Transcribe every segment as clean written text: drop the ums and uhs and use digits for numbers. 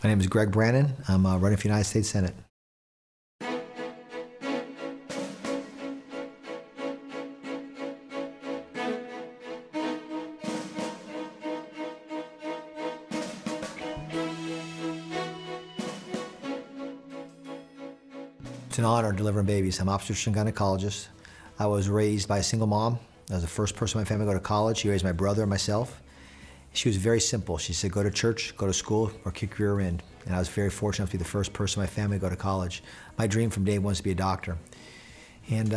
My name is Greg Brannon. I'm running for the United States Senate. It's an honor delivering babies. I'm an obstetrician gynecologist. I was raised by a single mom. I was the first person in my family to go to college. She raised my brother and myself. She was very simple. She said, go to church, go to school, or kick your rear end. And I was very fortunate to be the first person in my family to go to college. My dream from day one was to be a doctor. And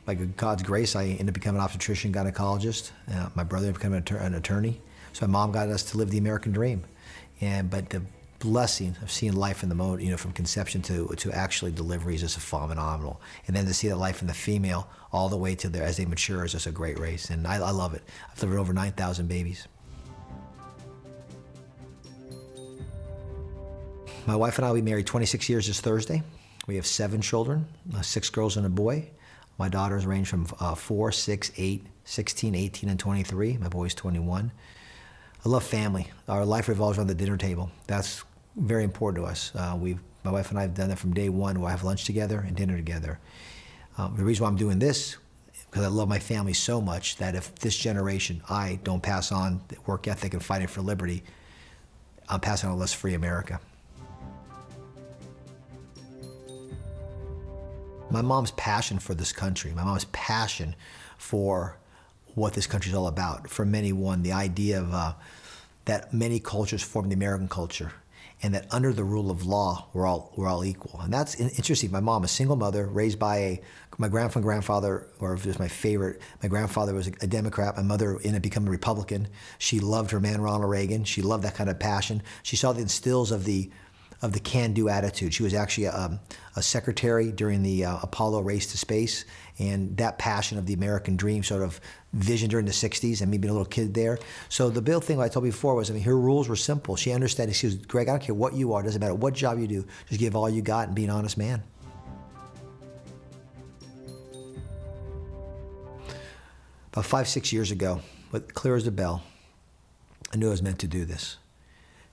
by God's grace, I ended up becoming an obstetrician gynecologist. My brother became an attorney. So my mom got us to live the American dream. But the blessing of seeing life in the mode, from conception to actually delivery is just phenomenal. And then to see that life in the female all the way to as they mature is just a great race. And I love it. I've delivered over 9,000 babies. My wife and I, we married 26 years this Thursday. We have 7 children, 6 girls and a boy. My daughters range from 4, 6, 8, 16, 18, and 23. My boy's 21. I love family. Our life revolves around the dinner table. That's very important to us. My wife and I have done that from day one. We'll have lunch together and dinner together. The reason why I'm doing this, because I love my family so much that if this generation, I don't pass on the work ethic and fighting for liberty, I'm passing on a less free America. My mom's passion for this country, my mom's passion for what this country is all about. For many, the idea of that many cultures form the American culture, and that under the rule of law, we're all equal. And that's interesting. My mom, a single mother, raised by my grandfather, or just my favorite. My grandfather was a Democrat. My mother ended up becoming a Republican. She loved her man, Ronald Reagan. She loved that kind of passion. She saw the instills of the can-do attitude. She was actually a secretary during the Apollo race to space, and that passion of the American dream sort of vision during the 60s, and me being a little kid there. So the big thing I told you before was, her rules were simple. She understood. She was, Greg, I don't care what you are, doesn't matter what job you do, just give all you got and be an honest man. About 5, 6 years ago, but clear as a bell, I knew I was meant to do this.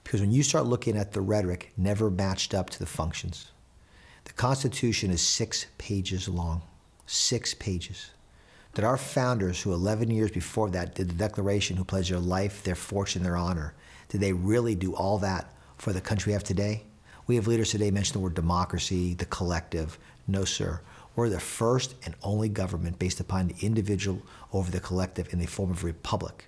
Because when you start looking at the rhetoric, never matched up to the functions. The Constitution is 6 pages long, 6 pages. That our founders, who 11 years before that did the Declaration, who pledged their life, their fortune, their honor, did they really do all that for the country we have today? We have leaders today mention the word democracy, the collective. No, sir. We're the first and only government based upon the individual over the collective in the form of a republic.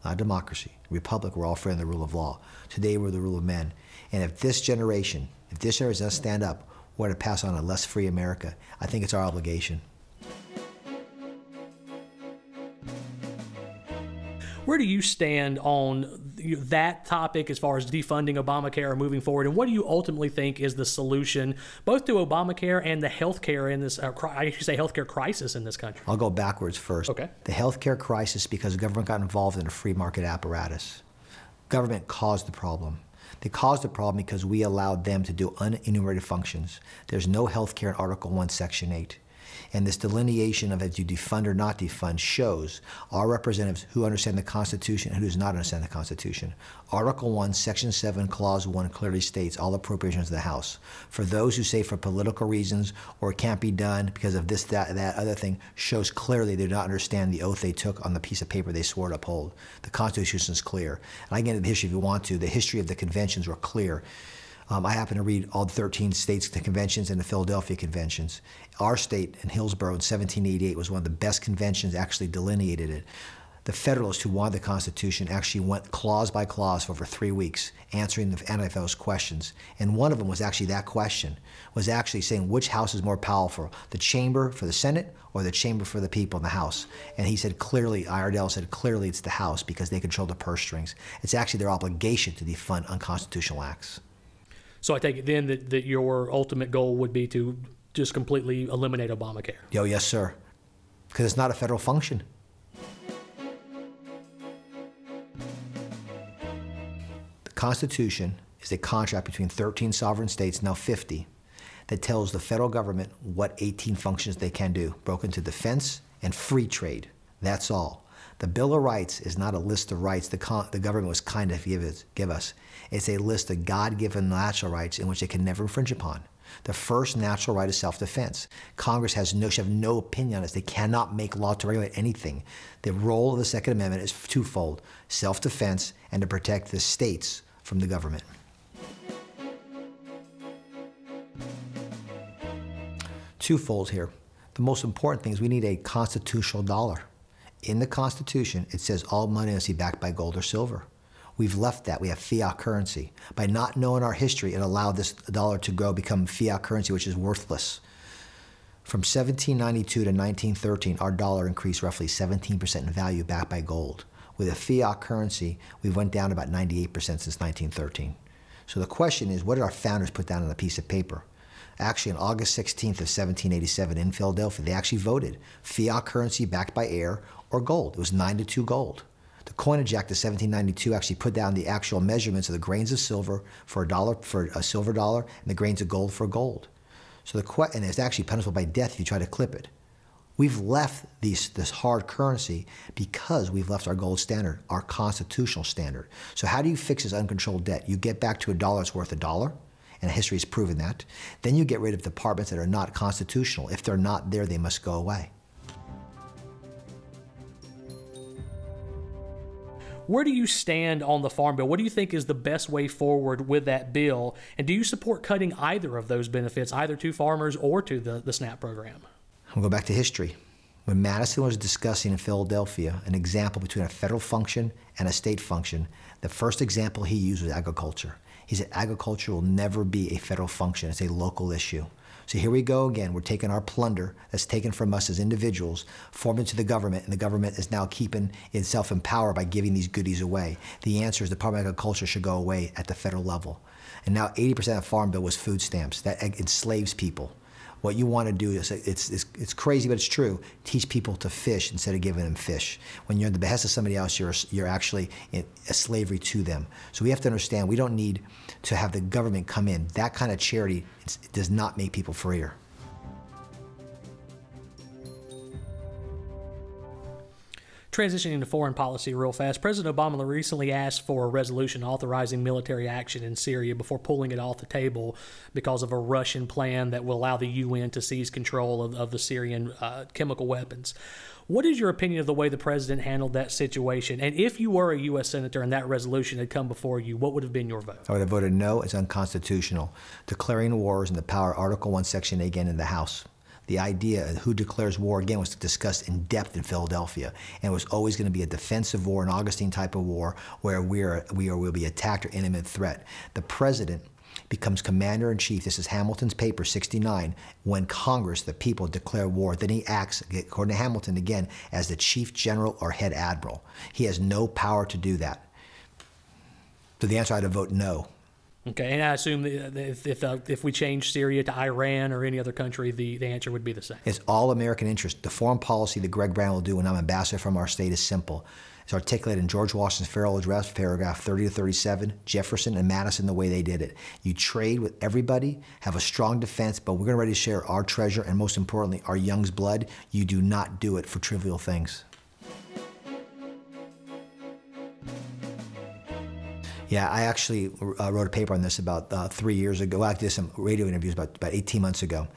Not democracy. Republic, we're all free in the rule of law. Today, we're the rule of men. And if this generation doesn't stand up, we're to pass on a less free America. I think it's our obligation. Where do you stand on that topic as far as defunding Obamacare or moving forward? And what do you ultimately think is the solution, both to Obamacare and the healthcare in this, I should say healthcare crisis in this country? I'll go backwards first. Okay. The healthcare crisis because the government got involved in a free market apparatus. Government caused the problem. They caused the problem because we allowed them to do unenumerated functions. There's no healthcare in Article 1, Section 8. And this delineation of if you defund or not defund shows our representatives who understand the Constitution and who does not understand the Constitution. Article 1, Section 7, Clause 1 clearly states all appropriations of the House. For those who say for political reasons or it can't be done because of this, that other thing, shows clearly they do not understand the oath they took on the piece of paper they swore to uphold. The Constitution is clear. And I can get into the history if you want to. The history of the conventions were clear. I happen to read all 13 states, the conventions and the Philadelphia conventions. Our state in Hillsborough in 1788 was one of the best conventions, actually delineated it. The Federalists who wanted the Constitution actually went clause by clause for over 3 weeks, answering the anti-Federalist questions. And one of them was actually that question, was actually saying which house is more powerful, the chamber for the Senate or the chamber for the people in the House. And he said clearly, Iredell said clearly it's the House because they control the purse strings. It's actually their obligation to defund unconstitutional acts. So I take it then that your ultimate goal would be to just completely eliminate Obamacare. Oh, yes, sir. Because it's not a federal function. The Constitution is a contract between 13 sovereign states, now 50, that tells the federal government what 18 functions they can do, broken into defense and free trade. That's all. The Bill of Rights is not a list of rights the government was kind enough to give us. It's a list of God-given natural rights in which they can never infringe upon. The first natural right is self-defense. Congress should have no opinion on this. They cannot make law to regulate anything. The role of the Second Amendment is twofold: self-defense and to protect the states from the government. Twofold here. The most important thing is we need a constitutional dollar. In the Constitution, it says all money must be backed by gold or silver. We've left that. We have fiat currency. By not knowing our history, it allowed this dollar to become fiat currency, which is worthless. From 1792 to 1913, our dollar increased roughly 17% in value, backed by gold. With a fiat currency, we went down about 98% since 1913. So the question is, what did our founders put down on a piece of paper? Actually, on August 16th of 1787 in Philadelphia, they actually voted fiat currency backed by air or gold. It was 9-2 gold. The Coinage Act of 1792 actually put down the actual measurements of the grains of silver for a silver dollar and the grains of gold for gold. So and it's actually punishable by death if you try to clip it. We've left this hard currency because we've left our gold standard, our constitutional standard. So how do you fix this uncontrolled debt? You get back to a dollar that's worth a dollar, and history has proven that. Then you get rid of departments that are not constitutional. If they're not there, they must go away. Where do you stand on the Farm Bill? What do you think is the best way forward with that bill? And do you support cutting either of those benefits, either to farmers or to the SNAP program? We'll go back to history. When Madison was discussing in Philadelphia an example between a federal function and a state function, the first example he used was agriculture. He said agriculture will never be a federal function. It's a local issue. So here we go again. We're taking our plunder that's taken from us as individuals, formed into the government, and the government is now keeping itself in power by giving these goodies away. The answer is the Department of Agriculture should go away at the federal level. And now 80% of the Farm Bill was food stamps. That enslaves people. What you want to do is, it's crazy, but it's true, teach people to fish instead of giving them fish. When you're at the behest of somebody else, you're actually in a slavery to them. So we have to understand we don't need to have the government come in. That kind of charity does not make people freer. Transitioning to foreign policy real fast, President Obama recently asked for a resolution authorizing military action in Syria before pulling it off the table because of a Russian plan that will allow the UN to seize control of the Syrian chemical weapons. What is your opinion of the way the president handled that situation? And if you were a U.S. Senator and that resolution had come before you, what would have been your vote? I would have voted no. It's unconstitutional. Declaring war is in the power, Article 1, Section 8, again in the House. The idea of who declares war, again, was discussed in depth in Philadelphia. And it was always going to be a defensive war, an Augustine type of war, where we will be attacked or imminent threat. The president becomes commander-in-chief. This is Hamilton's paper, 69, when Congress, the people, declare war. Then he acts, according to Hamilton, again, as the chief general or head admiral. He has no power to do that. So the answer, I'd vote no. Okay, and I assume that if we change Syria to Iran or any other country, the answer would be the same. It's all American interest. The foreign policy that Greg Brannon will do when I'm ambassador from our state is simple. It's articulated in George Washington's farewell address, paragraph 30 to 37, Jefferson and Madison, the way they did it. You trade with everybody, have a strong defense, but we're ready to share our treasure and, most importantly, our young's blood. You do not do it for trivial things. Yeah, I actually wrote a paper on this about 3 years ago. Well, I did some radio interviews about 18 months ago.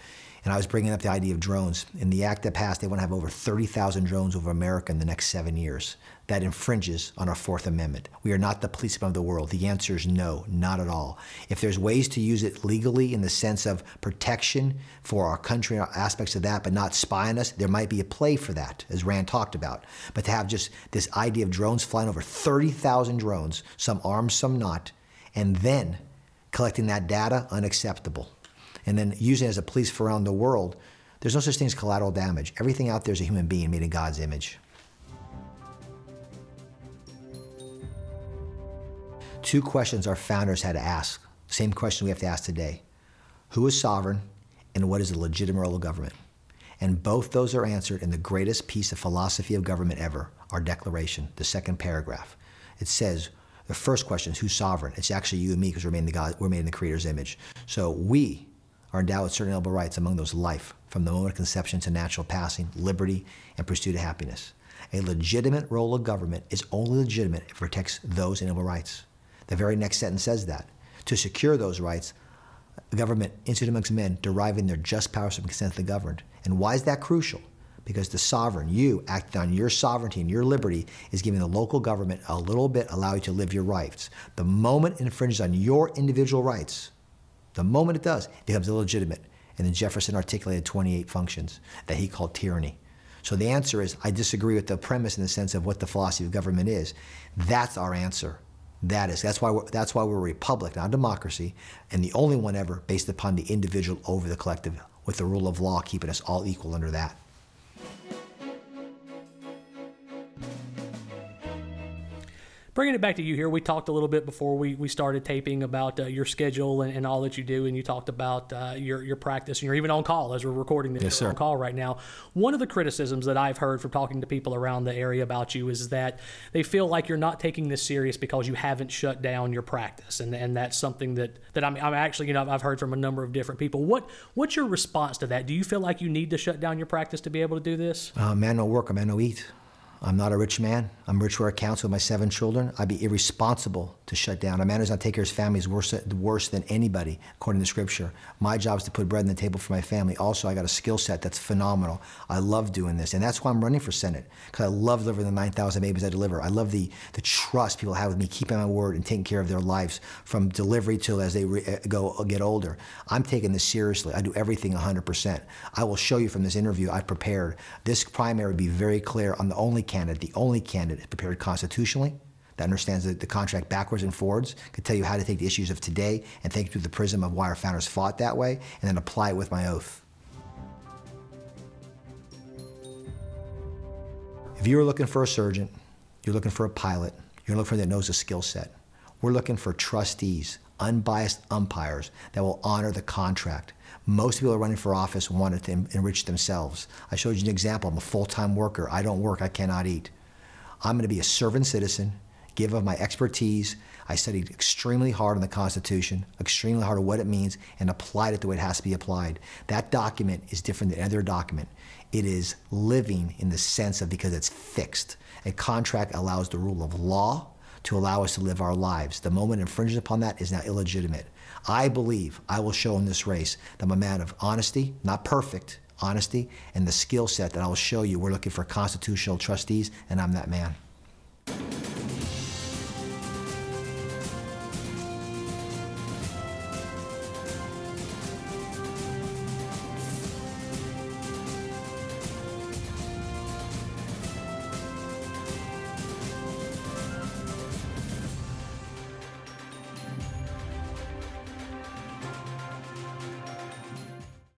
And I was bringing up the idea of drones. In the act that passed, they want to have over 30,000 drones over America in the next 7 years. That infringes on our Fourth Amendment. We are not the policemen of the world. The answer is no, not at all. If there's ways to use it legally in the sense of protection for our country and aspects of that, but not spy on us, there might be a play for that, as Rand talked about. But to have just this idea of drones flying over 30,000 drones, some armed, some not, and then collecting that data, unacceptable. And then using it as a police for around the world, there's no such thing as collateral damage. Everything out there is a human being made in God's image. Two questions our founders had to ask. Same question we have to ask today. Who is sovereign and what is the legitimate role of government? And both those are answered in the greatest piece of philosophy of government ever, our Declaration, the second paragraph. It says, the first question is who's sovereign? It's actually you and me because we're made in the Creator's image. So we are endowed with certain inalienable rights, among those life, from the moment of conception to natural passing, liberty, and pursuit of happiness. A legitimate role of government is only legitimate if it protects those inalienable rights. The very next sentence says that. To secure those rights, the government instituted amongst men, deriving their just powers from consent of the governed. And why is that crucial? Because the sovereign, you, acting on your sovereignty and your liberty, is giving the local government a little bit, allow you to live your rights. The moment it infringes on your individual rights, the moment it does, it becomes illegitimate. And then Jefferson articulated 28 functions that he called tyranny. So the answer is, I disagree with the premise in the sense of what the philosophy of government is. That's our answer. That's why we're a republic, not a democracy, and the only one ever based upon the individual over the collective, with the rule of law keeping us all equal under that. Bringing it back to you here, we talked a little bit before we started taping about your schedule and all that you do, and you talked about your practice, and you're even on call as we're recording this. Yes, sir. On call right now. One of the criticisms that I've heard from talking to people around the area about you is that they feel like you're not taking this serious because you haven't shut down your practice, and that's something that I'm actually, I've heard from a number of different people. What's your response to that? Do you feel like you need to shut down your practice to be able to do this? Man no work, a man no eat. I'm not a rich man. I'm rich where it counts with my 7 children. I'd be irresponsible to shut down. A man who's not take care of his family is worse than anybody, according to Scripture. My job is to put bread on the table for my family. Also, I got a skill set that's phenomenal. I love doing this, and that's why I'm running for Senate, because I love delivering the 9,000 babies I deliver. I love the trust people have with me, keeping my word and taking care of their lives from delivery till as they get older. I'm taking this seriously. I do everything 100%. I will show you from this interview I prepared. This primary would be very clear on the only candidate prepared constitutionally, that understands the contract backwards and forwards, could tell you how to take the issues of today and think through the prism of why our founders fought that way, and then apply it with my oath. If you were looking for a surgeon, you're looking for a pilot, you're looking for that knows a skill set. We're looking for trustees, unbiased umpires that will honor the contract. Most people are running for office wanted to enrich themselves. I showed you an example. I'm a full-time worker. I don't work, I cannot eat. I'm going to be a servant citizen, give of my expertise. I studied extremely hard on the Constitution, extremely hard on what it means, and applied it the way it has to be applied. That document is different than any other document. It is living in the sense of, because it's fixed. A contract allows the rule of law to allow us to live our lives. The moment infringement upon that is now illegitimate. I believe I will show in this race that I'm a man of honesty, not perfect, honesty, and the skill set that I will show you. We're looking for constitutional trustees, and I'm that man.